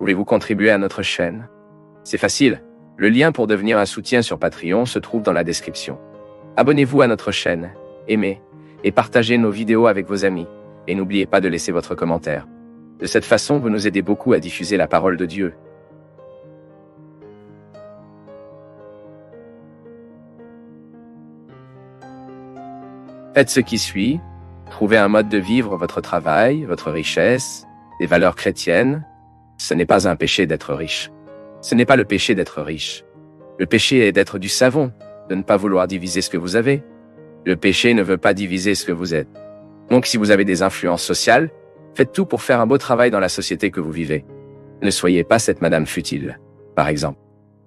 Voulez-vous contribuer à notre chaîne? C'est facile. Le lien pour devenir un soutien sur Patreon se trouve dans la description. Abonnez-vous à notre chaîne, aimez et partagez nos vidéos avec vos amis. Et n'oubliez pas de laisser votre commentaire. De cette façon, vous nous aidez beaucoup à diffuser la parole de Dieu. Faites ce qui suit. Trouvez un mode de vivre votre travail, votre richesse, des valeurs chrétiennes. Ce n'est pas un péché d'être riche. Ce n'est pas le péché d'être riche. Le péché est d'être du savon, de ne pas vouloir diviser ce que vous avez. Le péché ne veut pas diviser ce que vous êtes. Donc si vous avez des influences sociales, faites tout pour faire un beau travail dans la société que vous vivez. Ne soyez pas cette madame futile, par exemple.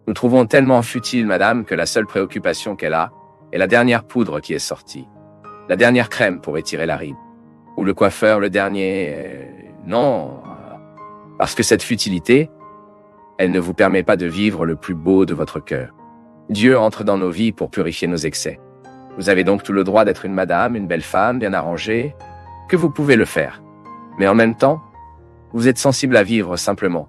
Nous trouvons tellement futile madame que la seule préoccupation qu'elle a est la dernière poudre qui est sortie. La dernière crème pour étirer la ride. Ou le coiffeur, le dernier... Non. Parce que cette futilité, elle ne vous permet pas de vivre le plus beau de votre cœur. Dieu entre dans nos vies pour purifier nos excès. Vous avez donc tout le droit d'être une madame, une belle femme, bien arrangée, que vous pouvez le faire. Mais en même temps, vous êtes sensible à vivre simplement,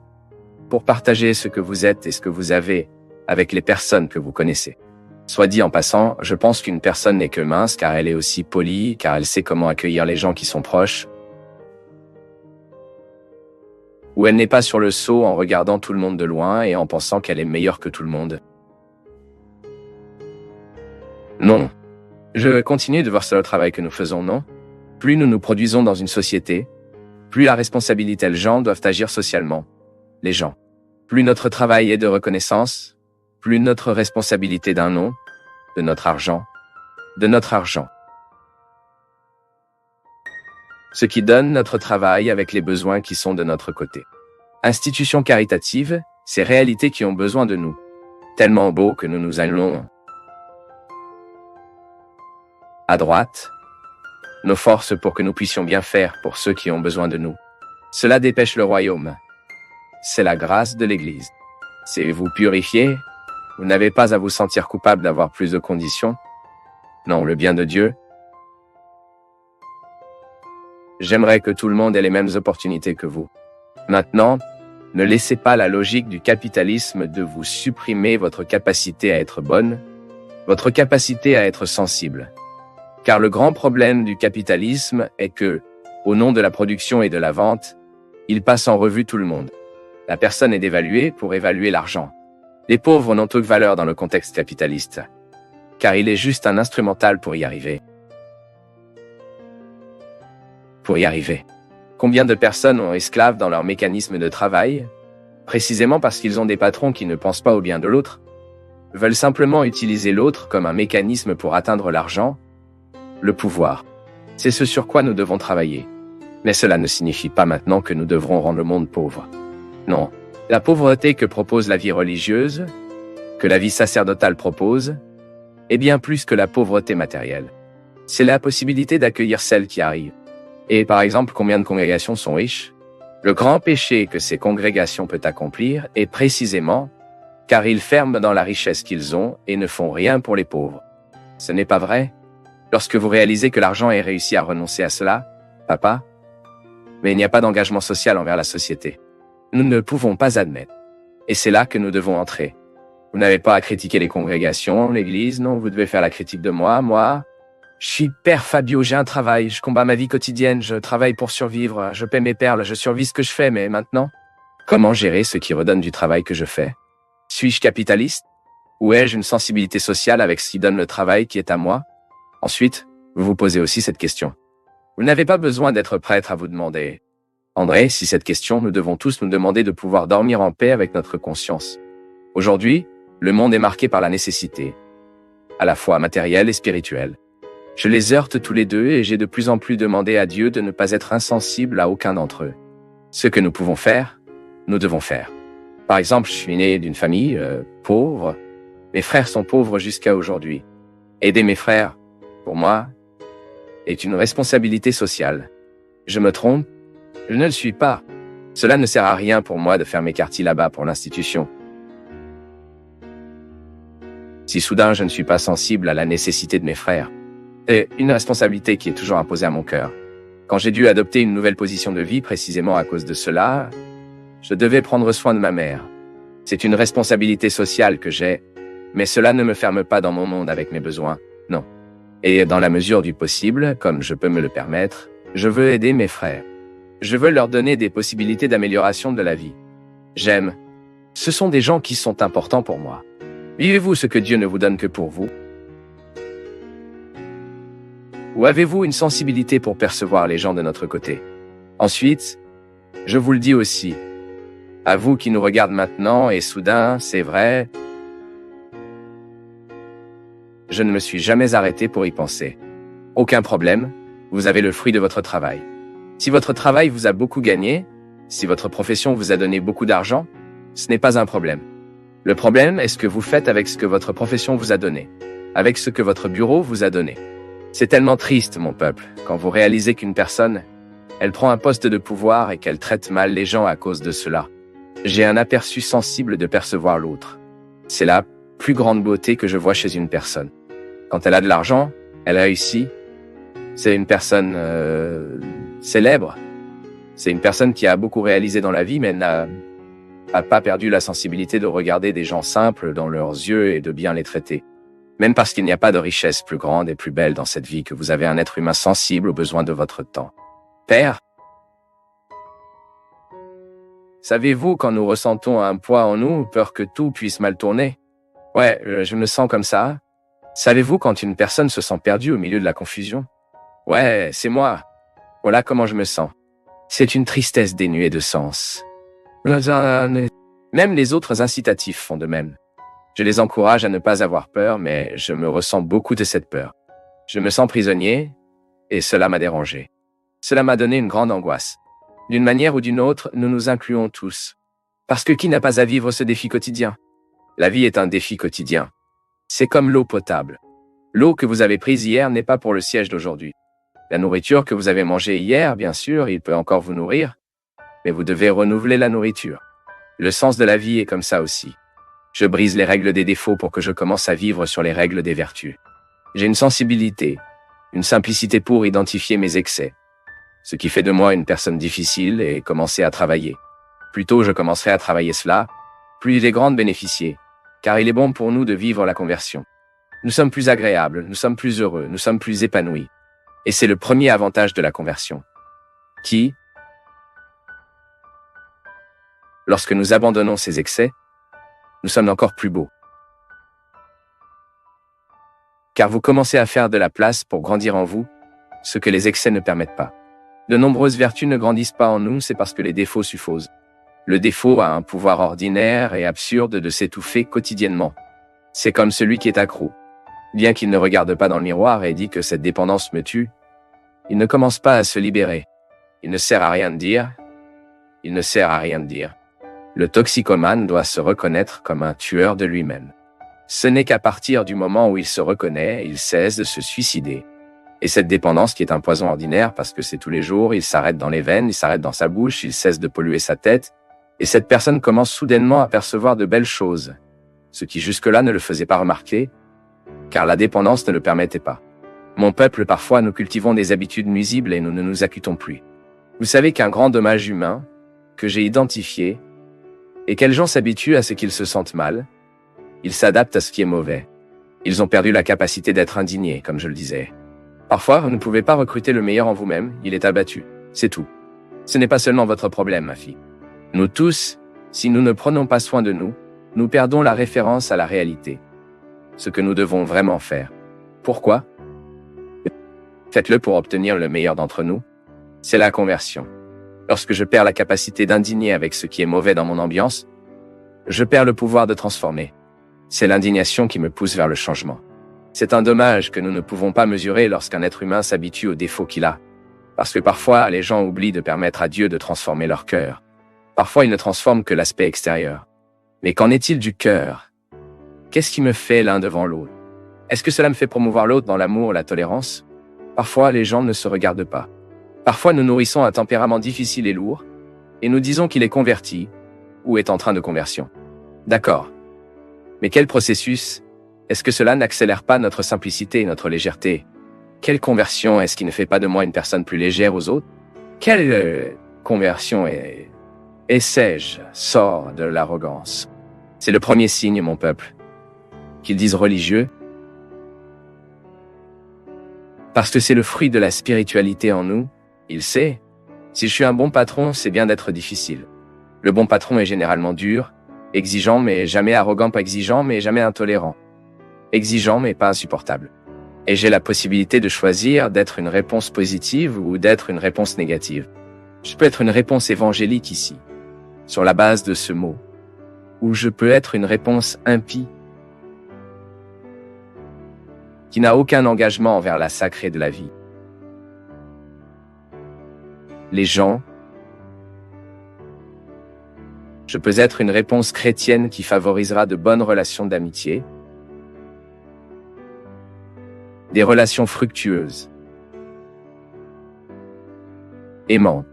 pour partager ce que vous êtes et ce que vous avez avec les personnes que vous connaissez. Soit dit en passant, je pense qu'une personne n'est que mince car elle est aussi polie, car elle sait comment accueillir les gens qui sont proches. Ou elle n'est pas sur le seau en regardant tout le monde de loin et en pensant qu'elle est meilleure que tout le monde. Non. Je continue de voir ça le travail que nous faisons, non? Plus nous nous produisons dans une société, plus la responsabilité des gens doivent agir socialement. Les gens. Plus notre travail est de reconnaissance, plus notre responsabilité d'un nom, de notre argent, Ce qui donne notre travail avec les besoins qui sont de notre côté. Institutions caritatives, ces réalités qui ont besoin de nous. Tellement beau que nous nous allons à droite, nos forces pour que nous puissions bien faire pour ceux qui ont besoin de nous. Cela dépêche le royaume. C'est la grâce de l'Église. C'est vous purifier. Vous n'avez pas à vous sentir coupable d'avoir plus de conditions. Non, le bien de Dieu. J'aimerais que tout le monde ait les mêmes opportunités que vous. Maintenant, ne laissez pas la logique du capitalisme de vous supprimer votre capacité à être bonne, votre capacité à être sensible. Car le grand problème du capitalisme est que, au nom de la production et de la vente, il passe en revue tout le monde. La personne est dévaluée pour évaluer l'argent. Les pauvres n'ont aucune valeur dans le contexte capitaliste, car il est juste un instrumental pour y arriver. Combien de personnes ont esclaves dans leur mécanisme de travail, précisément parce qu'ils ont des patrons qui ne pensent pas au bien de l'autre, veulent simplement utiliser l'autre comme un mécanisme pour atteindre l'argent, le pouvoir. C'est ce sur quoi nous devons travailler. Mais cela ne signifie pas maintenant que nous devrons rendre le monde pauvre. Non. La pauvreté que propose la vie religieuse, que la vie sacerdotale propose, est bien plus que la pauvreté matérielle. C'est la possibilité d'accueillir celles qui arrivent. Et par exemple, combien de congrégations sont riches? Le grand péché que ces congrégations peuvent accomplir est précisément car ils ferment dans la richesse qu'ils ont et ne font rien pour les pauvres. Ce n'est pas vrai? Lorsque vous réalisez que l'argent ait réussi à renoncer à cela, papa, mais il n'y a pas d'engagement social envers la société. Nous ne pouvons pas admettre. Et c'est là que nous devons entrer. Vous n'avez pas à critiquer les congrégations, l'église, non, vous devez faire la critique de moi. Je suis père Fabio, j'ai un travail, je combats ma vie quotidienne, je travaille pour survivre, je paie mes perles, je survis ce que je fais, mais maintenant, comment gérer ce qui redonne du travail que je fais? Suis-je capitaliste? Ou ai-je une sensibilité sociale avec ce qui donne le travail qui est à moi? Ensuite, vous vous posez aussi cette question. Vous n'avez pas besoin d'être prêtre à vous demander. André, si cette question, nous devons tous nous demander de pouvoir dormir en paix avec notre conscience. Aujourd'hui, le monde est marqué par la nécessité, à la fois matérielle et spirituelle. Je les heurte tous les deux et j'ai de plus en plus demandé à Dieu de ne pas être insensible à aucun d'entre eux. Ce que nous pouvons faire, nous devons faire. Par exemple, je suis né d'une famille pauvre. Mes frères sont pauvres jusqu'à aujourd'hui. Aider mes frères, pour moi, est une responsabilité sociale. Je me trompe? Je ne le suis pas. Cela ne sert à rien pour moi de faire mes quartiers là-bas pour l'institution. Si soudain je ne suis pas sensible à la nécessité de mes frères, c'est une responsabilité qui est toujours imposée à mon cœur. Quand j'ai dû adopter une nouvelle position de vie précisément à cause de cela, Je devais prendre soin de ma mère. C'est une responsabilité sociale que j'ai, mais cela ne me ferme pas dans mon monde avec mes besoins, non. Et dans la mesure du possible, comme je peux me le permettre, je veux aider mes frères. Je veux leur donner des possibilités d'amélioration de la vie. J'aime. Ce sont des gens qui sont importants pour moi. Vivez-vous ce que Dieu ne vous donne que pour vous? Ou avez-vous une sensibilité pour percevoir les gens de notre côté? Ensuite, je vous le dis aussi, à vous qui nous regardez maintenant, et soudain, c'est vrai, je ne me suis jamais arrêté pour y penser. Aucun problème, vous avez le fruit de votre travail. Si votre travail vous a beaucoup gagné, si votre profession vous a donné beaucoup d'argent, ce n'est pas un problème. Le problème est ce que vous faites avec ce que votre profession vous a donné, avec ce que votre bureau vous a donné. C'est tellement triste, mon peuple, quand vous réalisez qu'une personne, elle prend un poste de pouvoir et qu'elle traite mal les gens à cause de cela. J'ai un aperçu sensible de percevoir l'autre. C'est la plus grande beauté que je vois chez une personne. Quand elle a de l'argent, elle a réussi. C'est une personne célèbre. C'est une personne qui a beaucoup réalisé dans la vie, mais n'a pas perdu la sensibilité de regarder des gens simples dans leurs yeux et de bien les traiter. Même parce qu'il n'y a pas de richesse plus grande et plus belle dans cette vie que vous avez un être humain sensible aux besoins de votre temps. Père, savez-vous quand nous ressentons un poids en nous, peur que tout puisse mal tourner? Ouais, je me sens comme ça. Savez-vous quand une personne se sent perdue au milieu de la confusion? Ouais, c'est moi. Voilà comment je me sens. C'est une tristesse dénuée de sens. Même les autres incitatifs font de même. Je les encourage à ne pas avoir peur, mais je me ressens beaucoup de cette peur. Je me sens prisonnier, et cela m'a dérangé. Cela m'a donné une grande angoisse. D'une manière ou d'une autre, nous nous incluons tous. Parce que qui n'a pas à vivre ce défi quotidien? La vie est un défi quotidien. C'est comme l'eau potable. L'eau que vous avez prise hier n'est pas pour le siège d'aujourd'hui. La nourriture que vous avez mangée hier, bien sûr, il peut encore vous nourrir, mais vous devez renouveler la nourriture. Le sens de la vie est comme ça aussi. Je brise les règles des défauts pour que je commence à vivre sur les règles des vertus. J'ai une sensibilité, une simplicité pour identifier mes excès. Ce qui fait de moi une personne difficile et commencer à travailler. Plus tôt je commencerai à travailler cela, plus il est grand de bénéficier, car il est bon pour nous de vivre la conversion. Nous sommes plus agréables, nous sommes plus heureux, nous sommes plus épanouis. Et c'est le premier avantage de la conversion. Qui, lorsque nous abandonnons ces excès, nous sommes encore plus beaux. Car vous commencez à faire de la place pour grandir en vous, ce que les excès ne permettent pas. De nombreuses vertus ne grandissent pas en nous, c'est parce que les défauts suffosent. Le défaut a un pouvoir ordinaire et absurde de s'étouffer quotidiennement. C'est comme celui qui est accro. Bien qu'il ne regarde pas dans le miroir et dit que cette dépendance me tue, il ne commence pas à se libérer. Il ne sert à rien de dire. Il ne sert à rien de dire. Le toxicomane doit se reconnaître comme un tueur de lui-même. Ce n'est qu'à partir du moment où il se reconnaît, il cesse de se suicider. Et cette dépendance qui est un poison ordinaire parce que c'est tous les jours, il s'arrête dans les veines, il s'arrête dans sa bouche, il cesse de polluer sa tête, et cette personne commence soudainement à percevoir de belles choses, ce qui jusque-là ne le faisait pas remarquer, car la dépendance ne le permettait pas. Mon peuple, parfois, nous cultivons des habitudes nuisibles et nous ne nous acquittons plus. Vous savez qu'un grand dommage humain, que j'ai identifié, est que les gens s'habituent à ce qu'ils se sentent mal, ils s'adaptent à ce qui est mauvais. Ils ont perdu la capacité d'être indignés, comme je le disais. Parfois, vous ne pouvez pas recruter le meilleur en vous-même, il est abattu. C'est tout. Ce n'est pas seulement votre problème, ma fille. Nous tous, si nous ne prenons pas soin de nous, nous perdons la référence à la réalité. Ce que nous devons vraiment faire. Pourquoi? Faites-le pour obtenir le meilleur d'entre nous. C'est la conversion. Lorsque je perds la capacité d'indigner avec ce qui est mauvais dans mon ambiance, je perds le pouvoir de transformer. C'est l'indignation qui me pousse vers le changement. C'est un dommage que nous ne pouvons pas mesurer lorsqu'un être humain s'habitue aux défauts qu'il a. Parce que parfois, les gens oublient de permettre à Dieu de transformer leur cœur. Parfois, il ne transforme que l'aspect extérieur. Mais qu'en est-il du cœur? Qu'est-ce qui me fait l'un devant l'autre? Est-ce que cela me fait promouvoir l'autre dans l'amour, la tolérance? Parfois, les gens ne se regardent pas. Parfois, nous nourrissons un tempérament difficile et lourd, et nous disons qu'il est converti, ou est en train de conversion. D'accord. Mais quel processus? Est-ce que cela n'accélère pas notre simplicité et notre légèreté? Quelle conversion est-ce qui ne fait pas de moi une personne plus légère aux autres? Quelle conversion est Et sais-je, sors de l'arrogance. C'est le premier signe, mon peuple. Qu'ils disent religieux, parce que c'est le fruit de la spiritualité en nous. Il sait, si je suis un bon patron, c'est bien d'être difficile. Le bon patron est généralement dur, exigeant mais jamais arrogant, pas exigeant mais jamais intolérant. Exigeant mais pas insupportable. Et j'ai la possibilité de choisir d'être une réponse positive ou d'être une réponse négative. Je peux être une réponse évangélique ici, sur la base de ce mot. Ou je peux être une réponse impie, qui n'a aucun engagement envers la sacrée de la vie. Les gens. Je peux être une réponse chrétienne qui favorisera de bonnes relations d'amitié, des relations fructueuses, aimantes.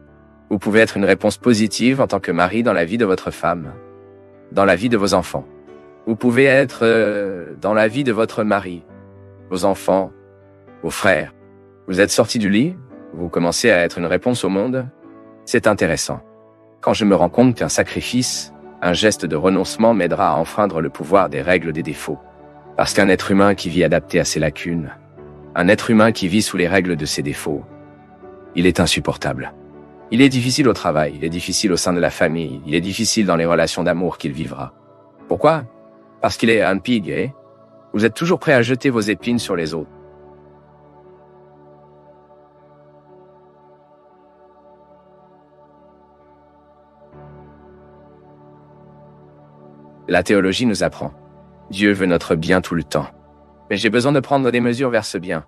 Vous pouvez être une réponse positive en tant que mari dans la vie de votre femme, dans la vie de vos enfants. Vous pouvez être dans la vie de votre mari, vos enfants, vos frères. Vous êtes sorti du lit, vous commencez à être une réponse au monde. C'est intéressant. Quand je me rends compte qu'un sacrifice, un geste de renoncement m'aidera à enfreindre le pouvoir des règles des défauts. Parce qu'un être humain qui vit adapté à ses lacunes, un être humain qui vit sous les règles de ses défauts, il est insupportable. Il est difficile au travail, il est difficile au sein de la famille, il est difficile dans les relations d'amour qu'il vivra. Pourquoi? Parce qu'il est un pig, eh? Vous êtes toujours prêt à jeter vos épines sur les autres. La théologie nous apprend. Dieu veut notre bien tout le temps. Mais j'ai besoin de prendre des mesures vers ce bien.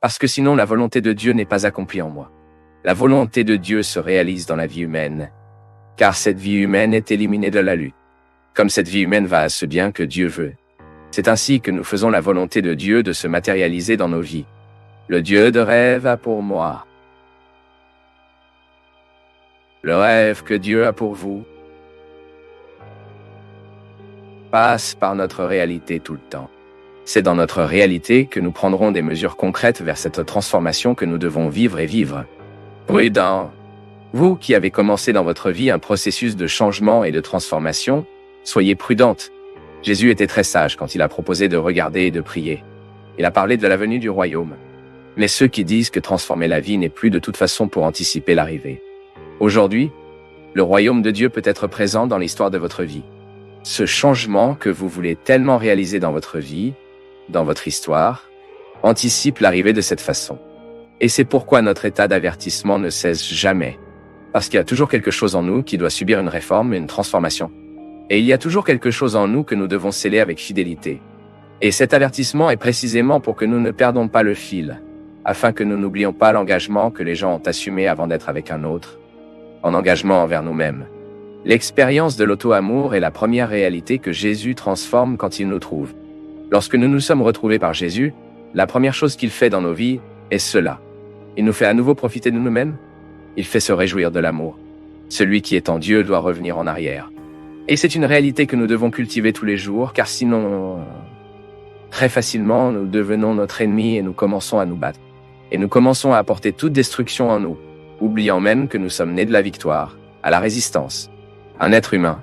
Parce que sinon la volonté de Dieu n'est pas accomplie en moi. La volonté de Dieu se réalise dans la vie humaine. Car cette vie humaine est éliminée de la lutte. Comme cette vie humaine va à ce bien que Dieu veut. C'est ainsi que nous faisons la volonté de Dieu de se matérialiser dans nos vies. Le Dieu de rêve a pour moi. Le rêve que Dieu a pour vous passe par notre réalité tout le temps. C'est dans notre réalité que nous prendrons des mesures concrètes vers cette transformation que nous devons vivre et vivre. Prudent. Vous qui avez commencé dans votre vie un processus de changement et de transformation, soyez prudente. Jésus était très sage quand il a proposé de regarder et de prier. Il a parlé de la venue du royaume. Mais ceux qui disent que transformer la vie n'est plus de toute façon pour anticiper l'arrivée. Aujourd'hui, le royaume de Dieu peut être présent dans l'histoire de votre vie. Ce changement que vous voulez tellement réaliser dans votre vie, dans votre histoire, anticipe l'arrivée de cette façon. Et c'est pourquoi notre état d'avertissement ne cesse jamais. Parce qu'il y a toujours quelque chose en nous qui doit subir une réforme et une transformation. Et il y a toujours quelque chose en nous que nous devons sceller avec fidélité. Et cet avertissement est précisément pour que nous ne perdons pas le fil, afin que nous n'oublions pas l'engagement que les gens ont assumé avant d'être avec un autre, en engagement envers nous-mêmes. L'expérience de l'auto-amour est la première réalité que Jésus transforme quand il nous trouve. Lorsque nous nous sommes retrouvés par Jésus, la première chose qu'il fait dans nos vies est cela. Il nous fait à nouveau profiter de nous-mêmes. Il fait se réjouir de l'amour. Celui qui est en Dieu doit revenir en arrière. Et c'est une réalité que nous devons cultiver tous les jours, car sinon, très facilement, nous devenons notre ennemi et nous commençons à nous battre. Et nous commençons à apporter toute destruction en nous, oubliant même que nous sommes nés de la victoire, à la résistance. Un être humain.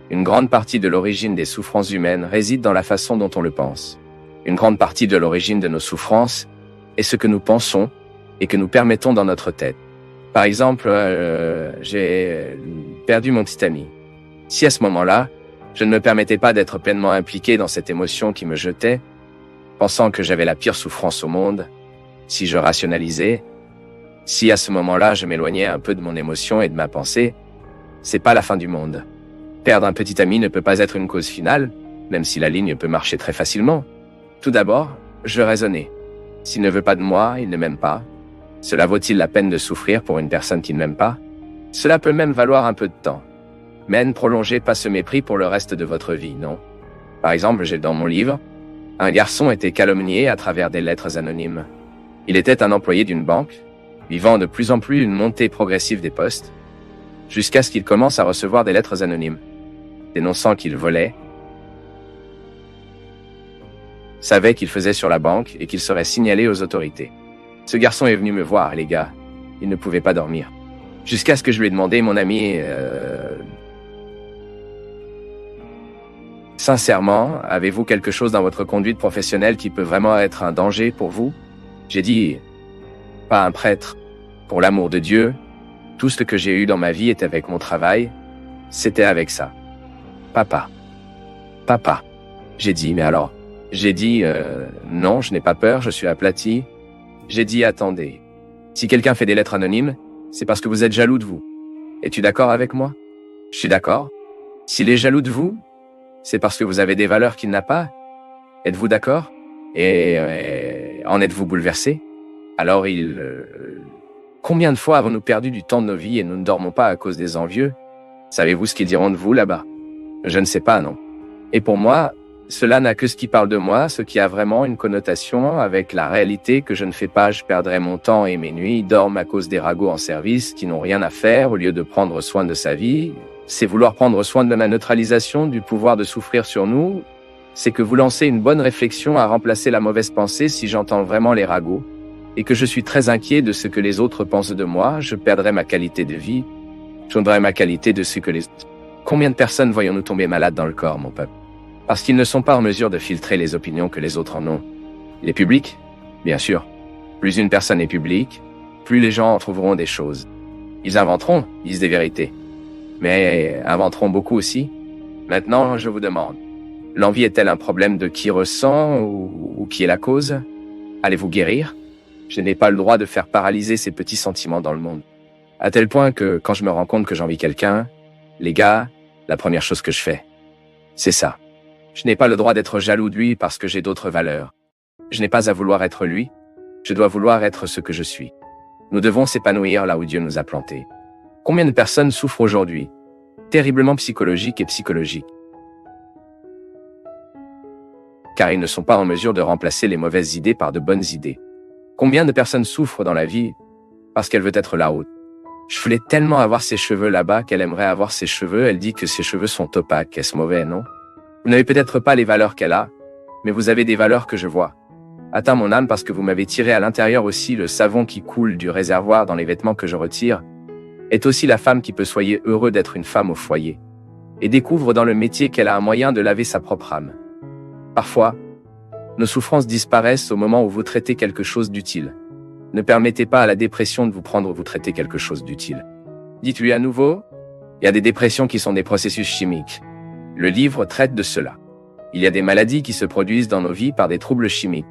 Une grande partie de l'origine des souffrances humaines réside dans la façon dont on le pense. Une grande partie de l'origine de nos souffrances est ce que nous pensons et que nous permettons dans notre tête. Par exemple, j'ai perdu mon petit ami. Si à ce moment-là, je ne me permettais pas d'être pleinement impliqué dans cette émotion qui me jetait, pensant que j'avais la pire souffrance au monde, si je rationalisais, si à ce moment-là je m'éloignais un peu de mon émotion et de ma pensée, c'est pas la fin du monde. Perdre un petit ami ne peut pas être une cause finale, même si la ligne peut marcher très facilement. Tout d'abord, je raisonnais. S'il ne veut pas de moi, il ne m'aime pas. Cela vaut-il la peine de souffrir pour une personne qui ne m'aime pas? Cela peut même valoir un peu de temps. Mais ne prolongez pas ce mépris pour le reste de votre vie, non? Par exemple, j'ai dans mon livre, un garçon était calomnié à travers des lettres anonymes. Il était un employé d'une banque, vivant de plus en plus une montée progressive des postes, jusqu'à ce qu'il commence à recevoir des lettres anonymes, dénonçant qu'il volait, savait qu'il faisait sur la banque et qu'il serait signalé aux autorités. Ce garçon est venu me voir, les gars. Il ne pouvait pas dormir. Jusqu'à ce que je lui ai demandé, mon ami, sincèrement, avez-vous quelque chose dans votre conduite professionnelle qui peut vraiment être un danger pour vous? J'ai dit, pas un prêtre. Pour l'amour de Dieu, tout ce que j'ai eu dans ma vie était avec mon travail, c'était avec ça. Papa. Papa. J'ai dit, mais alors? J'ai dit, non, je n'ai pas peur, je suis aplati. J'ai dit, attendez. Si quelqu'un fait des lettres anonymes, c'est parce que vous êtes jaloux de vous. Es-tu d'accord avec moi? Je suis d'accord. S'il est jaloux de vous, c'est parce que vous avez des valeurs qu'il n'a pas. Êtes-vous d'accord? Et en êtes-vous bouleversé? Alors combien de fois avons-nous perdu du temps de nos vies et nous ne dormons pas à cause des envieux? Savez-vous ce qu'ils diront de vous là-bas? Je ne sais pas, non. Et pour moi, cela n'a que ce qui parle de moi, ce qui a vraiment une connotation avec la réalité que je ne fais pas. Je perdrai mon temps et mes nuits, dorme à cause des ragots en service qui n'ont rien à faire au lieu de prendre soin de sa vie. C'est vouloir prendre soin de la neutralisation du pouvoir de souffrir sur nous. C'est que vous lancez une bonne réflexion à remplacer la mauvaise pensée si j'entends vraiment les ragots et que je suis très inquiet de ce que les autres pensent de moi, je perdrai ma qualité de vie, je perdrai ma qualité de ce que les... Combien de personnes voyons-nous tomber malades dans le corps, mon peuple? Parce qu'ils ne sont pas en mesure de filtrer les opinions que les autres en ont. Les publics? Bien sûr. Plus une personne est publique, plus les gens en trouveront des choses. Ils inventeront, disent des vérités. Mais inventeront beaucoup aussi. Maintenant, je vous demande, l'envie est-elle un problème de qui ressent ou qui est la cause? Allez-vous guérir? Je n'ai pas le droit de faire paralyser ces petits sentiments dans le monde. À tel point que, quand je me rends compte que j'envie quelqu'un, les gars, la première chose que je fais, c'est ça. Je n'ai pas le droit d'être jaloux de lui parce que j'ai d'autres valeurs. Je n'ai pas à vouloir être lui, je dois vouloir être ce que je suis. Nous devons s'épanouir là où Dieu nous a plantés. Combien de personnes souffrent aujourd'hui? Terriblement psychologiques et psychologiques. Car ils ne sont pas en mesure de remplacer les mauvaises idées par de bonnes idées. Combien de personnes souffrent dans la vie parce qu'elle veut être là-haut? Je voulais tellement avoir ses cheveux là-bas qu'elle aimerait avoir ses cheveux. Elle dit que ses cheveux sont opaques. Est-ce mauvais, non? Vous n'avez peut-être pas les valeurs qu'elle a, mais vous avez des valeurs que je vois. Atteins mon âme parce que vous m'avez tiré à l'intérieur aussi le savon qui coule du réservoir dans les vêtements que je retire. Est aussi la femme qui peut soyez heureux d'être une femme au foyer. Et découvre dans le métier qu'elle a un moyen de laver sa propre âme. Parfois, nos souffrances disparaissent au moment où vous traitez quelque chose d'utile. Ne permettez pas à la dépression de vous prendre où vous traitez quelque chose d'utile. Dites-lui à nouveau, il y a des dépressions qui sont des processus chimiques. Le livre traite de cela. Il y a des maladies qui se produisent dans nos vies par des troubles chimiques.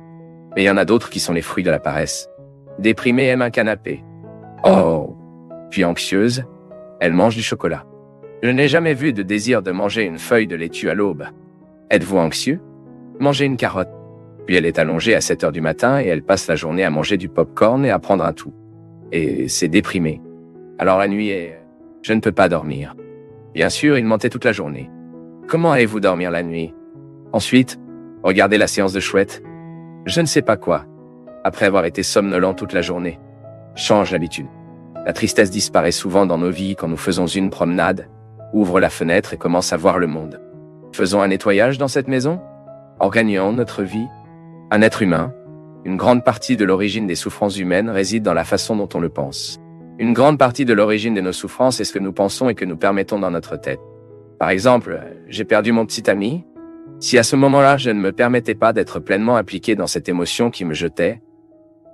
Mais il y en a d'autres qui sont les fruits de la paresse. Déprimée aime un canapé. Oh! Puis anxieuse, elle mange du chocolat. Je n'ai jamais vu de désir de manger une feuille de laitue à l'aube. Êtes-vous anxieux? Mangez une carotte. Puis elle est allongée à 7 heures du matin et elle passe la journée à manger du pop-corn et à prendre un tout. Et c'est déprimé. Alors la nuit je ne peux pas dormir. Bien sûr, il mentait toute la journée. Comment allez-vous dormir la nuit? Ensuite, regardez la séance de chouette. Je ne sais pas quoi. Après avoir été somnolent toute la journée. Change l'habitude. La tristesse disparaît souvent dans nos vies quand nous faisons une promenade, ouvre la fenêtre et commence à voir le monde. Faisons un nettoyage dans cette maison? Organions notre vie. Un être humain, une grande partie de l'origine des souffrances humaines réside dans la façon dont on le pense. Une grande partie de l'origine de nos souffrances est ce que nous pensons et que nous permettons dans notre tête. Par exemple, j'ai perdu mon petit ami. Si à ce moment-là, je ne me permettais pas d'être pleinement impliqué dans cette émotion qui me jetait,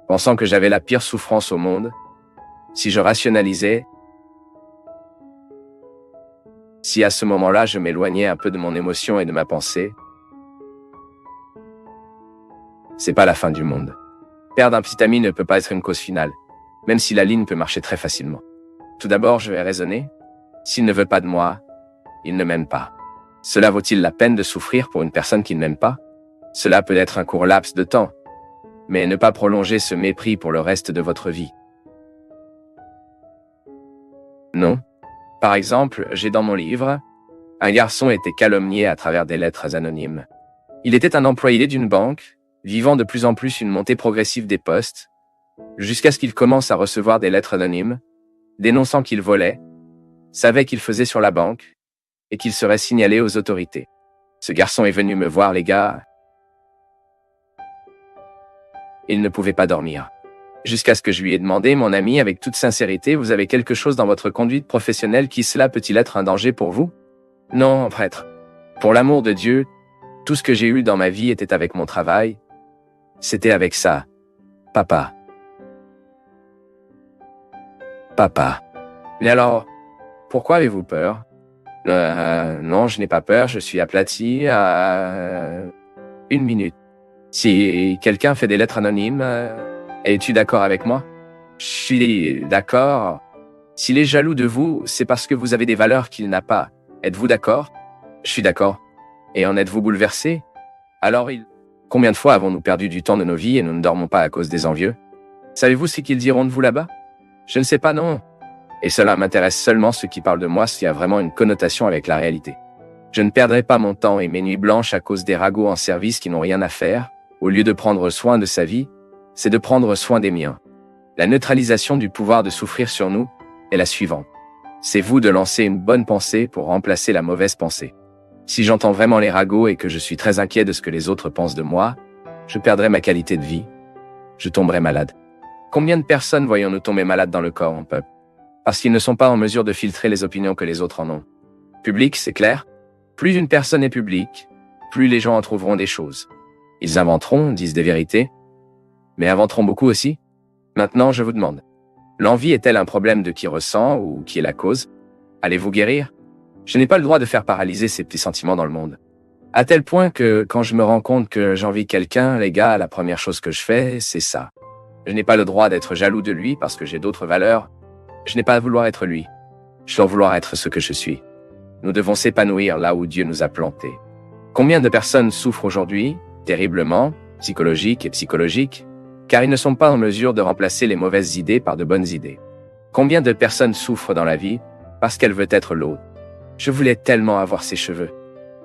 pensant que j'avais la pire souffrance au monde, si je rationalisais, si à ce moment-là, je m'éloignais un peu de mon émotion et de ma pensée, c'est pas la fin du monde. Perdre un petit ami ne peut pas être une cause finale, même si la ligne peut marcher très facilement. Tout d'abord, je vais raisonner. S'il ne veut pas de moi, il ne m'aime pas. Cela vaut-il la peine de souffrir pour une personne qui ne m'aime pas? Cela peut être un court laps de temps, mais ne pas prolonger ce mépris pour le reste de votre vie. Non. Par exemple, j'ai dans mon livre, un garçon était calomnié à travers des lettres anonymes. Il était un employé d'une banque, vivant de plus en plus une montée progressive des postes, jusqu'à ce qu'il commence à recevoir des lettres anonymes, dénonçant qu'il volait, savait qu'il faisait sur la banque, et qu'il serait signalé aux autorités. Ce garçon est venu me voir, les gars. Il ne pouvait pas dormir. Jusqu'à ce que je lui ai demandé, mon ami, avec toute sincérité, vous avez quelque chose dans votre conduite professionnelle qui cela peut-il être un danger pour vous? Non, prêtre. Pour l'amour de Dieu, tout ce que j'ai eu dans ma vie était avec mon travail. C'était avec ça. Papa. Papa. Mais alors, pourquoi avez-vous peur? Non, je n'ai pas peur, je suis aplati. Une minute. Si quelqu'un fait des lettres anonymes, es-tu d'accord avec moi? Je suis d'accord. S'il est jaloux de vous, c'est parce que vous avez des valeurs qu'il n'a pas. Êtes-vous d'accord? Je suis d'accord. Et en êtes-vous bouleversé? Alors Combien de fois avons-nous perdu du temps de nos vies et nous ne dormons pas à cause des envieux? Savez-vous ce qu'ils diront de vous là-bas? Je ne sais pas, non. Et cela m'intéresse seulement ceux qui parlent de moi s'il y a vraiment une connotation avec la réalité. Je ne perdrai pas mon temps et mes nuits blanches à cause des ragots en service qui n'ont rien à faire. Au lieu de prendre soin de sa vie, c'est de prendre soin des miens. La neutralisation du pouvoir de souffrir sur nous est la suivante. C'est vous de lancer une bonne pensée pour remplacer la mauvaise pensée. Si j'entends vraiment les ragots et que je suis très inquiet de ce que les autres pensent de moi, je perdrai ma qualité de vie. Je tomberai malade. Combien de personnes voyons-nous tomber malades dans le corps, mon peuple? Parce qu'ils ne sont pas en mesure de filtrer les opinions que les autres en ont. Public, c'est clair? Plus une personne est publique, plus les gens en trouveront des choses. Ils inventeront, disent des vérités, mais inventeront beaucoup aussi. Maintenant, je vous demande, l'envie est-elle un problème de qui ressent ou qui est la cause? Allez-vous guérir? Je n'ai pas le droit de faire paralyser ces petits sentiments dans le monde. À tel point que, quand je me rends compte que j'envie quelqu'un, les gars, la première chose que je fais, c'est ça. Je n'ai pas le droit d'être jaloux de lui parce que j'ai d'autres valeurs. Je n'ai pas à vouloir être lui. Je dois vouloir être ce que je suis. Nous devons s'épanouir là où Dieu nous a plantés. Combien de personnes souffrent aujourd'hui, terriblement, psychologiques et psychologiques, car ils ne sont pas en mesure de remplacer les mauvaises idées par de bonnes idées? Combien de personnes souffrent dans la vie parce qu'elles veulent être l'autre? Je voulais tellement avoir ses cheveux.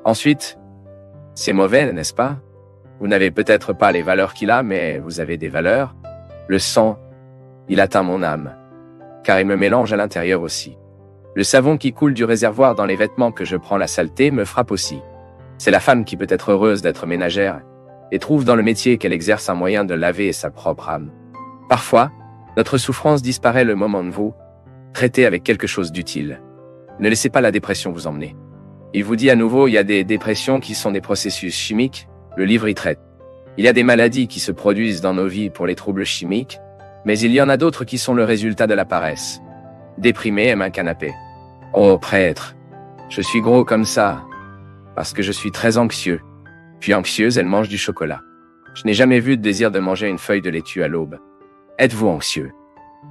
Ensuite, c'est mauvais, n'est-ce pas? Vous n'avez peut-être pas les valeurs qu'il a, mais vous avez des valeurs. Le sang, il atteint mon âme, car il me mélange à l'intérieur aussi. Le savon qui coule du réservoir dans les vêtements que je prends la saleté me frappe aussi. C'est la femme qui peut être heureuse d'être ménagère et trouve dans le métier qu'elle exerce un moyen de laver sa propre âme. Parfois, notre souffrance disparaît le moment de vous, traitez avec quelque chose d'utile. Ne laissez pas la dépression vous emmener. Il vous dit à nouveau, il y a des dépressions qui sont des processus chimiques, le livre y traite. Il y a des maladies qui se produisent dans nos vies pour les troubles chimiques, mais il y en a d'autres qui sont le résultat de la paresse. Déprimé aime un canapé. Oh prêtre, je suis gros comme ça, parce que je suis très anxieux. Puis anxieuse, elle mange du chocolat. Je n'ai jamais vu de désir de manger une feuille de laitue à l'aube. Êtes-vous anxieux?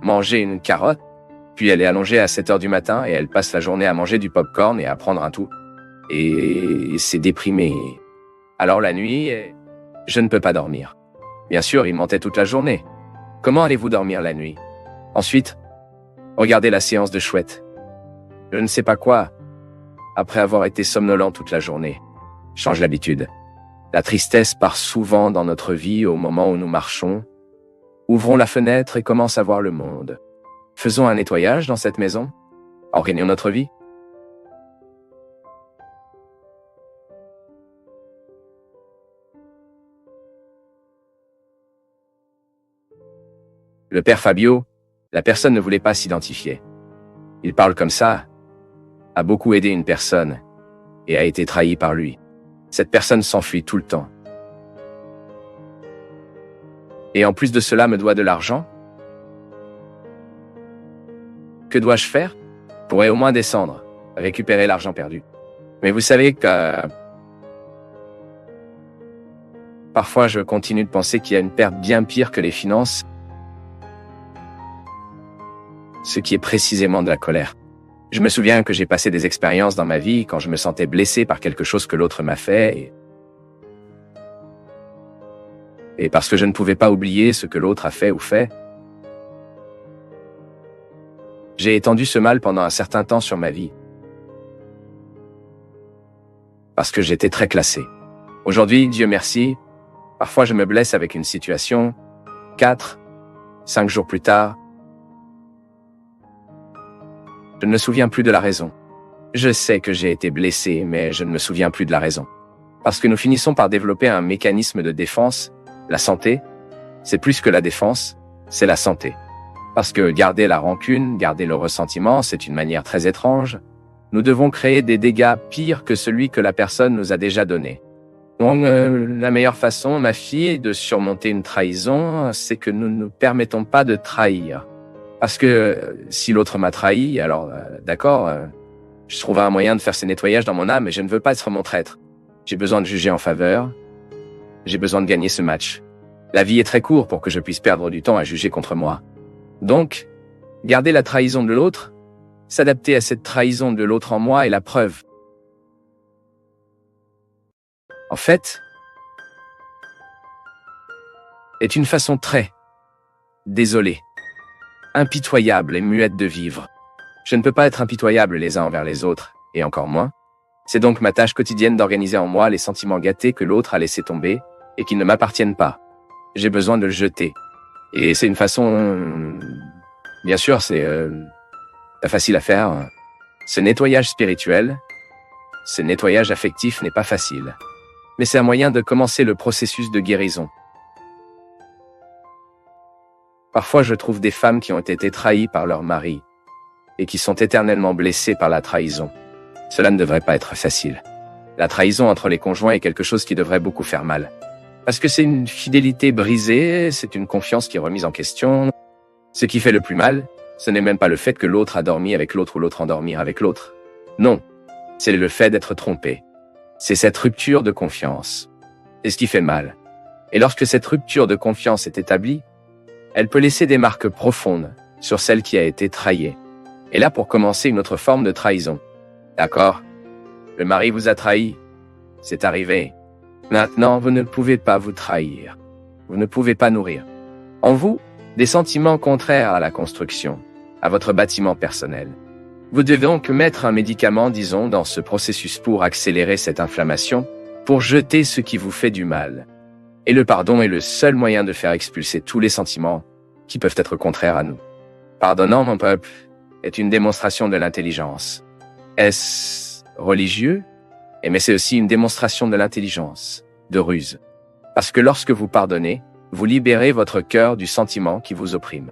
Mangez une carotte? Puis elle est allongée à 7 heures du matin et elle passe la journée à manger du popcorn et à prendre un tout. Et c'est déprimé. Alors la nuit, je ne peux pas dormir. Bien sûr, il mentait toute la journée. Comment allez-vous dormir la nuit? Ensuite, regardez la séance de chouette. Je ne sais pas quoi, après avoir été somnolent toute la journée. Change l'habitude. La tristesse part souvent dans notre vie au moment où nous marchons. Ouvrons la fenêtre et commence à voir le monde. Faisons un nettoyage dans cette maison. Organisons notre vie. Le père Fabio, la personne ne voulait pas s'identifier. Il parle comme ça, a beaucoup aidé une personne et a été trahi par lui. Cette personne s'enfuit tout le temps. Et en plus de cela me doit de l'argent. Que dois-je faire? Je pourrais au moins descendre, récupérer l'argent perdu. Mais vous savez que parfois je continue de penser qu'il y a une perte bien pire que les finances, ce qui est précisément de la colère. Je me souviens que j'ai passé des expériences dans ma vie quand je me sentais blessé par quelque chose que l'autre m'a fait et parce que je ne pouvais pas oublier ce que l'autre a fait ou fait. J'ai étendu ce mal pendant un certain temps sur ma vie. Parce que j'étais très classé. Aujourd'hui, Dieu merci, parfois je me blesse avec une situation, 4, 5 jours plus tard, je ne me souviens plus de la raison. Je sais que j'ai été blessé, mais je ne me souviens plus de la raison. Parce que nous finissons par développer un mécanisme de défense. La santé, c'est plus que la défense, c'est la santé. Parce que garder la rancune, garder le ressentiment, c'est une manière très étrange. Nous devons créer des dégâts pires que celui que la personne nous a déjà donné. Donc, la meilleure façon, ma fille, de surmonter une trahison, c'est que nous ne nous permettons pas de trahir. Parce que si l'autre m'a trahi, alors d'accord, je trouverai un moyen de faire ce nettoyage dans mon âme, mais je ne veux pas être mon traître. J'ai besoin de juger en faveur. J'ai besoin de gagner ce match. La vie est très courte pour que je puisse perdre du temps à juger contre moi. Donc, garder la trahison de l'autre, s'adapter à cette trahison de l'autre en moi est la preuve. En fait, est une façon très désolée, impitoyable et muette de vivre. Je ne peux pas être impitoyable les uns envers les autres, et encore moins. C'est donc ma tâche quotidienne d'organiser en moi les sentiments gâtés que l'autre a laissés tomber et qui ne m'appartiennent pas. J'ai besoin de le jeter. Et c'est une façon... Bien sûr, c'est pas facile à faire. Ce nettoyage spirituel, ce nettoyage affectif n'est pas facile. Mais c'est un moyen de commencer le processus de guérison. Parfois, je trouve des femmes qui ont été trahies par leur mari et qui sont éternellement blessées par la trahison. Cela ne devrait pas être facile. La trahison entre les conjoints est quelque chose qui devrait beaucoup faire mal. Parce que c'est une fidélité brisée, c'est une confiance qui est remise en question. Ce qui fait le plus mal, ce n'est même pas le fait que l'autre a dormi avec l'autre ou l'autre endormir avec l'autre. Non, c'est le fait d'être trompé. C'est cette rupture de confiance. C'est ce qui fait mal. Et lorsque cette rupture de confiance est établie, elle peut laisser des marques profondes sur celle qui a été trahie. Et là, pour commencer, une autre forme de trahison. D'accord? Le mari vous a trahi. C'est arrivé. Maintenant, vous ne pouvez pas vous trahir. Vous ne pouvez pas nourrir en vous des sentiments contraires à la construction, à votre bâtiment personnel. Vous devez donc mettre un médicament, disons, dans ce processus pour accélérer cette inflammation, pour jeter ce qui vous fait du mal. Et le pardon est le seul moyen de faire expulser tous les sentiments qui peuvent être contraires à nous. Pardonnant, mon peuple, est une démonstration de l'intelligence. Est-ce religieux? Mais c'est aussi une démonstration de l'intelligence, de ruse. Parce que lorsque vous pardonnez, vous libérez votre cœur du sentiment qui vous opprime.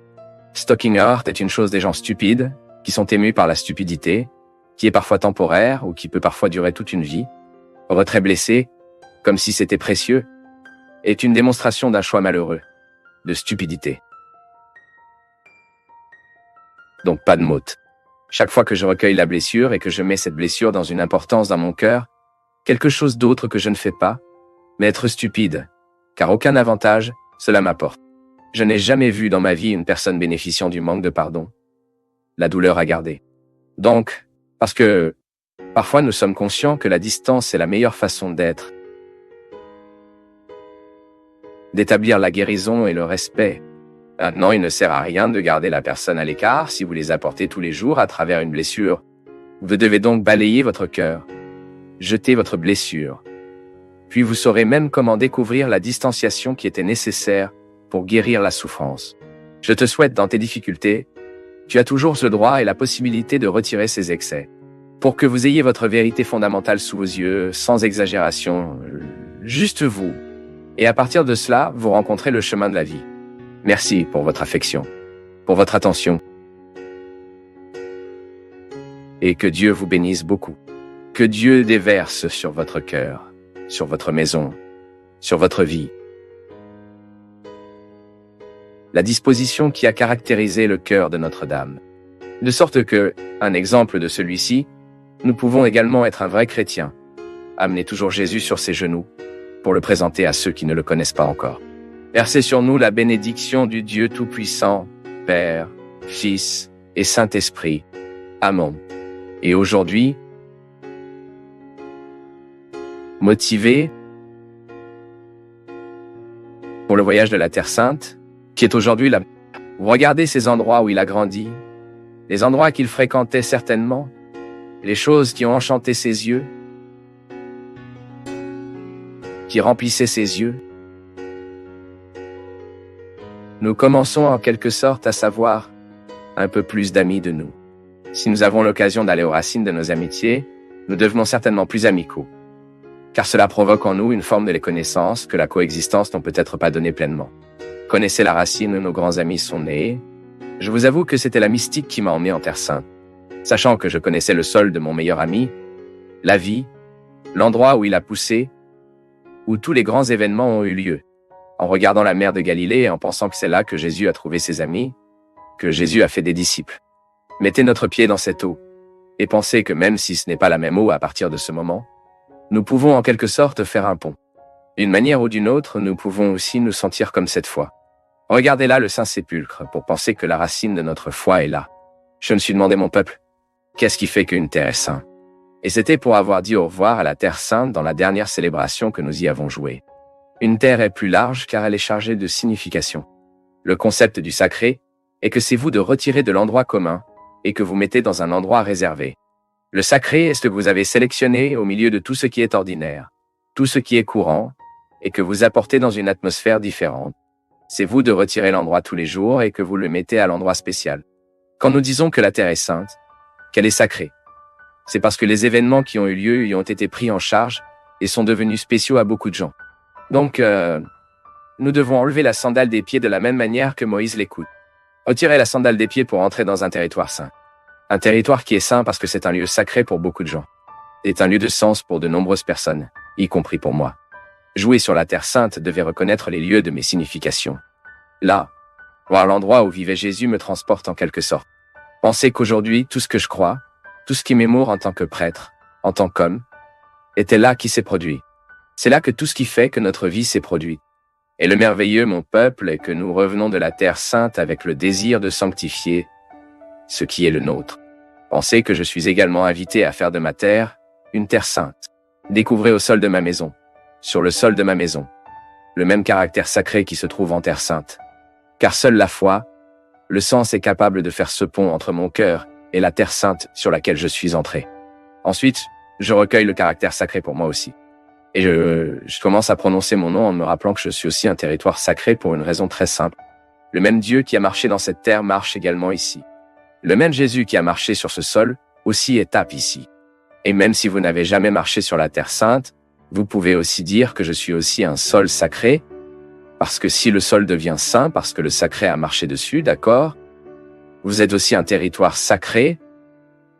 Stocking heart est une chose des gens stupides, qui sont émus par la stupidité, qui est parfois temporaire ou qui peut parfois durer toute une vie. Retrait blessé, comme si c'était précieux, est une démonstration d'un choix malheureux, de stupidité. Donc pas de motte. Chaque fois que je recueille la blessure et que je mets cette blessure dans une importance dans mon cœur, quelque chose d'autre que je ne fais pas, mais être stupide, car aucun avantage cela m'apporte. Je n'ai jamais vu dans ma vie une personne bénéficiant du manque de pardon. La douleur à garder. Donc, parce que parfois nous sommes conscients que la distance est la meilleure façon d'être, d'établir la guérison et le respect. Maintenant, il ne sert à rien de garder la personne à l'écart si vous les apportez tous les jours à travers une blessure. Vous devez donc balayer votre cœur, jeter votre blessure. Puis vous saurez même comment découvrir la distanciation qui était nécessaire pour guérir la souffrance. Je te souhaite dans tes difficultés, tu as toujours le droit et la possibilité de retirer ces excès. Pour que vous ayez votre vérité fondamentale sous vos yeux, sans exagération, juste vous. Et à partir de cela, vous rencontrez le chemin de la vie. Merci pour votre affection, pour votre attention. Et que Dieu vous bénisse beaucoup. Que Dieu déverse sur votre cœur, sur votre maison, sur votre vie. La disposition qui a caractérisé le cœur de Notre-Dame. De sorte que, un exemple de celui-ci, nous pouvons également être un vrai chrétien, amener toujours Jésus sur ses genoux, pour le présenter à ceux qui ne le connaissent pas encore. Versez sur nous la bénédiction du Dieu Tout-Puissant, Père, Fils et Saint-Esprit. Amen. Et aujourd'hui, motivé pour le voyage de la Terre Sainte, qui est aujourd'hui là. Regardez ces endroits où il a grandi, les endroits qu'il fréquentait certainement, les choses qui ont enchanté ses yeux, qui remplissaient ses yeux. Nous commençons en quelque sorte à savoir un peu plus d'amis de nous. Si nous avons l'occasion d'aller aux racines de nos amitiés, nous devenons certainement plus amicaux, car cela provoque en nous une forme de les connaissances que la coexistence n'ont peut-être pas donné pleinement. connaissez la racine où nos grands amis sont nés. Je vous avoue que c'était la mystique qui m'a emmené en Terre Sainte. Sachant que je connaissais le sol de mon meilleur ami, la vie, l'endroit où il a poussé, où tous les grands événements ont eu lieu. En regardant la mer de Galilée et en pensant que c'est là que Jésus a trouvé ses amis, que Jésus a fait des disciples. Mettez notre pied dans cette eau et pensez que même si ce n'est pas la même eau à partir de ce moment, nous pouvons en quelque sorte faire un pont. D'une manière ou d'une autre, nous pouvons aussi nous sentir comme cette foi. Regardez là le Saint-Sépulcre pour penser que la racine de notre foi est là. Je me suis demandé, mon peuple, qu'est-ce qui fait qu'une terre est sainte? Et c'était pour avoir dit au revoir à la Terre Sainte dans la dernière célébration que nous y avons joué. Une terre est plus large car elle est chargée de signification. Le concept du sacré est que c'est vous de retirer de l'endroit commun et que vous mettez dans un endroit réservé. Le sacré est ce que vous avez sélectionné au milieu de tout ce qui est ordinaire, tout ce qui est courant, et que vous apportez dans une atmosphère différente. C'est vous de retirer l'endroit tous les jours et que vous le mettez à l'endroit spécial. Quand nous disons que la terre est sainte, qu'elle est sacrée, c'est parce que les événements qui ont eu lieu y ont été pris en charge et sont devenus spéciaux à beaucoup de gens. Donc, nous devons enlever la sandale des pieds de la même manière que Moïse l'écoute. Retirez la sandale des pieds pour entrer dans un territoire saint. Un territoire qui est saint parce que c'est un lieu sacré pour beaucoup de gens. C'est un lieu de sens pour de nombreuses personnes, y compris pour moi. Jouer sur la terre sainte devait reconnaître les lieux de mes significations. Là, voir l'endroit où vivait Jésus me transporte en quelque sorte. Pensez qu'aujourd'hui, tout ce que je crois, tout ce qui m'émoure en tant que prêtre, en tant qu'homme, était là qui s'est produit. C'est là que tout ce qui fait que notre vie s'est produite. Et le merveilleux, mon peuple, est que nous revenons de la terre sainte avec le désir de sanctifier ce qui est le nôtre. Pensez que je suis également invité à faire de ma terre une terre sainte. Découvrez au sol de ma maison, sur le sol de ma maison, le même caractère sacré qui se trouve en terre sainte. Car seule la foi, le sens est capable de faire ce pont entre mon cœur et la terre sainte sur laquelle je suis entré. Ensuite, je recueille le caractère sacré pour moi aussi. Et je commence à prononcer mon nom en me rappelant que je suis aussi un territoire sacré pour une raison très simple. Le même Dieu qui a marché dans cette terre marche également ici. Le même Jésus qui a marché sur ce sol aussi étape ici. Et même si vous n'avez jamais marché sur la terre sainte, vous pouvez aussi dire que je suis aussi un sol sacré, parce que si le sol devient saint, parce que le sacré a marché dessus, d'accord? Vous êtes aussi un territoire sacré,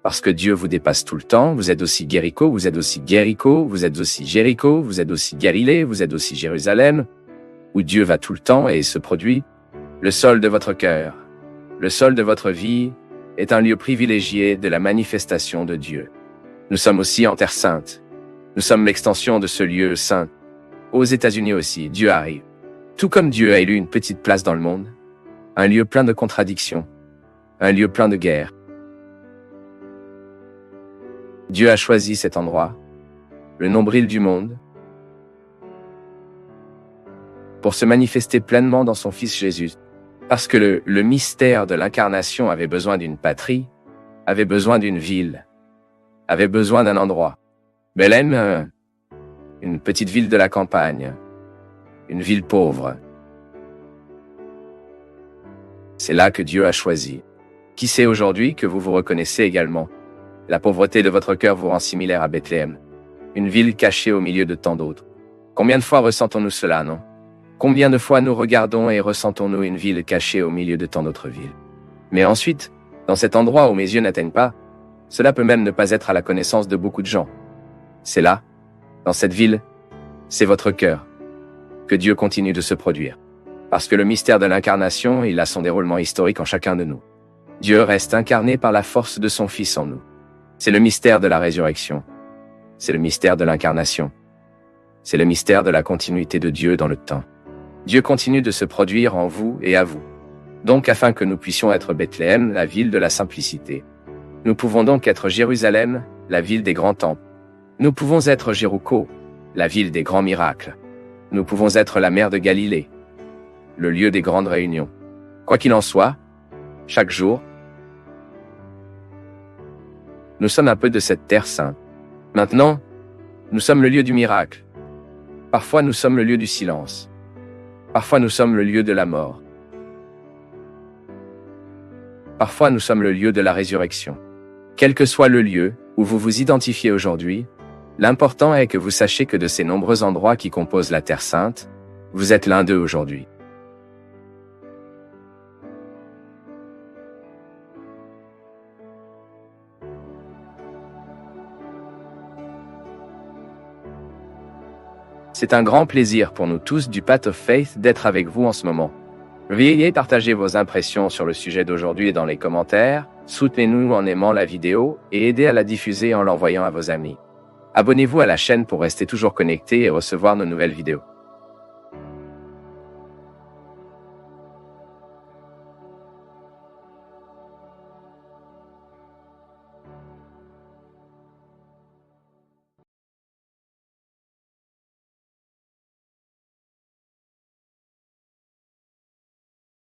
parce que Dieu vous dépasse tout le temps. Vous êtes aussi Guérico, vous êtes aussi Guérico, vous êtes aussi Jéricho, vous êtes aussi Galilée, vous êtes aussi Jérusalem, où Dieu va tout le temps et se produit. Le sol de votre cœur, le sol de votre vie est un lieu privilégié de la manifestation de Dieu. Nous sommes aussi en Terre Sainte. Nous sommes l'extension de ce lieu saint. Aux États-Unis aussi, Dieu arrive. Tout comme Dieu a élu une petite place dans le monde, un lieu plein de contradictions, un lieu plein de guerres. Dieu a choisi cet endroit, le nombril du monde, pour se manifester pleinement dans son Fils Jésus. Parce que le mystère de l'incarnation avait besoin d'une patrie, avait besoin d'une ville, avait besoin d'un endroit. Bethléem, une petite ville de la campagne, une ville pauvre. C'est là que Dieu a choisi. Qui sait aujourd'hui que vous vous reconnaissez également? La pauvreté de votre cœur vous rend similaire à Bethléem, une ville cachée au milieu de tant d'autres. Combien de fois ressentons-nous cela, non? Combien de fois nous regardons et ressentons-nous une ville cachée au milieu de tant d'autres villes? Mais ensuite, dans cet endroit où mes yeux n'atteignent pas, cela peut même ne pas être à la connaissance de beaucoup de gens. C'est là, dans cette ville, c'est votre cœur, que Dieu continue de se produire. Parce que le mystère de l'incarnation, il a son déroulement historique en chacun de nous. Dieu reste incarné par la force de son Fils en nous. C'est le mystère de la résurrection. C'est le mystère de l'incarnation. C'est le mystère de la continuité de Dieu dans le temps. Dieu continue de se produire en vous et à vous. Donc, afin que nous puissions être Bethléem, la ville de la simplicité. Nous pouvons donc être Jérusalem, la ville des grands temples. Nous pouvons être Jéricho, la ville des grands miracles. Nous pouvons être la mer de Galilée, le lieu des grandes réunions. Quoi qu'il en soit, chaque jour, nous sommes un peu de cette terre sainte. Maintenant, nous sommes le lieu du miracle. Parfois, nous sommes le lieu du silence. Parfois, nous sommes le lieu de la mort. Parfois, nous sommes le lieu de la résurrection. Quel que soit le lieu où vous vous identifiez aujourd'hui, l'important est que vous sachiez que de ces nombreux endroits qui composent la Terre Sainte, vous êtes l'un d'eux aujourd'hui. C'est un grand plaisir pour nous tous du Path of Faith d'être avec vous en ce moment. Veuillez partager vos impressions sur le sujet d'aujourd'hui dans les commentaires, soutenez-nous en aimant la vidéo et aidez à la diffuser en l'envoyant à vos amis. Abonnez-vous à la chaîne pour rester toujours connecté et recevoir nos nouvelles vidéos.